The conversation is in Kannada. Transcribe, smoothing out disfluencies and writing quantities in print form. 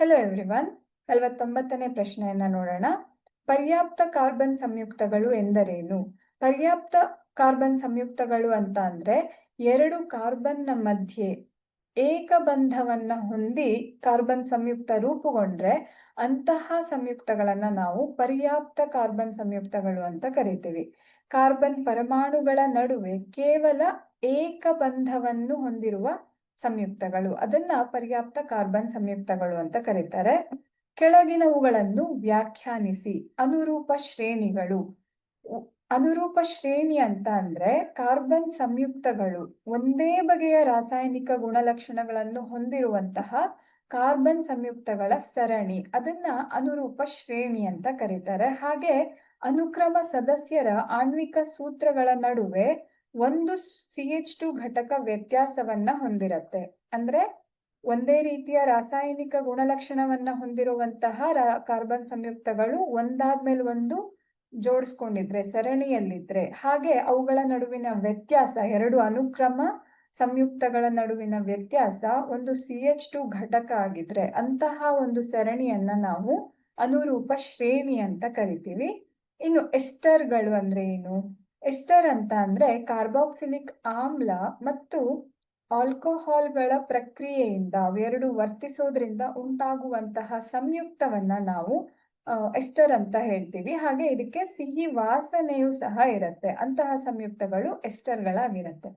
Hello everyone. 49ನೇ ಪ್ರಶ್ನೆಯನ್ನ ನೋಡೋಣ. ಪರ್ಯಾಪ್ತ ಕಾರ್ಬನ್ ಸಂಯುಕ್ತಗಳು ಎಂದರೇನು? ಪರ್ಯಾಪ್ತ ಕಾರ್ಬನ್ ಸಂಯುಕ್ತಗಳು ಅಂತ ಅಂದ್ರೆ ಎರಡು ಕಾರ್ಬನ್ನ ಮಧ್ಯೆ ಏಕಬಂಧವನ್ನ ಹೊಂದಿ ಕಾರ್ಬನ್ ಸಂಯುಕ್ತ ರೂಪುಗೊಂಡ್ರೆ ಅಂತಹ ಸಂಯುಕ್ತಗಳನ್ನ ನಾವು ಪರ್ಯಾಪ್ತ ಕಾರ್ಬನ್ ಸಂಯುಕ್ತಗಳು ಅಂತ ಕರಿತೀವಿ. ಕಾರ್ಬನ್ ಪರಮಾಣುಗಳ ನಡುವೆ ಕೇವಲ ಏಕಬಂಧವನ್ನು ಹೊಂದಿರುವ ಸಂಯುಕ್ತಗಳು, ಅದನ್ನ ಪರ್ಯಾಪ್ತ ಕಾರ್ಬನ್ ಸಂಯುಕ್ತಗಳು ಅಂತ ಕರೀತಾರೆ. ಕೆಳಗಿನವುಗಳನ್ನು ವ್ಯಾಖ್ಯಾನಿಸಿ. ಅನುರೂಪ ಶ್ರೇಣಿಗಳು. ಅನುರೂಪ ಶ್ರೇಣಿ ಅಂತ ಅಂದ್ರೆ ಕಾರ್ಬನ್ ಸಂಯುಕ್ತಗಳು ಒಂದೇ ಬಗೆಯ ರಾಸಾಯನಿಕ ಗುಣಲಕ್ಷಣಗಳನ್ನು ಹೊಂದಿರುವಂತಹ ಕಾರ್ಬನ್ ಸಂಯುಕ್ತಗಳ ಸರಣಿ, ಅದನ್ನ ಅನುರೂಪ ಶ್ರೇಣಿ ಅಂತ ಕರೀತಾರೆ. ಹಾಗೆ ಅನುಕ್ರಮ ಸದಸ್ಯರ ಆಣ್ವಿಕ ಸೂತ್ರಗಳ ನಡುವೆ ಒಂದು CH2 ಘಟಕ ವ್ಯತ್ಯಾಸವನ್ನ ಹೊಂದಿರತ್ತೆ. ಅಂದ್ರೆ ಒಂದೇ ರೀತಿಯ ರಾಸಾಯನಿಕ ಗುಣಲಕ್ಷಣವನ್ನ ಹೊಂದಿರುವಂತಹ ಕಾರ್ಬನ್ ಸಂಯುಕ್ತಗಳು ಒಂದಾದ್ಮೇಲೆ ಒಂದು ಜೋಡಿಸ್ಕೊಂಡಿದ್ರೆ, ಸರಣಿಯಲ್ಲಿದ್ರೆ, ಹಾಗೆ ಅವುಗಳ ನಡುವಿನ ವ್ಯತ್ಯಾಸ, ಎರಡು ಅನುಕ್ರಮ ಸಂಯುಕ್ತಗಳ ನಡುವಿನ ವ್ಯತ್ಯಾಸ ಒಂದು CH2 ಘಟಕ ಆಗಿದ್ರೆ ಅಂತಹ ಒಂದು ಸರಣಿಯನ್ನ ನಾವು ಅನುರೂಪ ಶ್ರೇಣಿ ಅಂತ ಕರಿತೀವಿ. ಇನ್ನು ಎಸ್ಟರ್ಗಳು ಅಂದ್ರೆ ಏನು? ಎಸ್ಟರ್ ಅಂತ ಅಂದ್ರೆ ಕಾರ್ಬಾಕ್ಸಿಲಿಕ್ ಆಮ್ಲ ಮತ್ತು ಆಲ್ಕೋಹಾಲ್ಗಳ ಪ್ರಕ್ರಿಯೆಯಿಂದ ಅವೆರಡು ವರ್ತಿಸೋದ್ರಿಂದ ಉಂಟಾಗುವಂತಹ ಸಂಯುಕ್ತವನ್ನ ನಾವು ಎಸ್ಟರ್ ಅಂತ ಹೇಳ್ತೀವಿ. ಹಾಗೆ ಇದಕ್ಕೆ ಸಿಹಿ ವಾಸನೆಯೂ ಸಹ ಇರುತ್ತೆ. ಅಂತಹ ಸಂಯುಕ್ತಗಳು ಎಸ್ಟರ್ಗಳಾಗಿರುತ್ತೆ.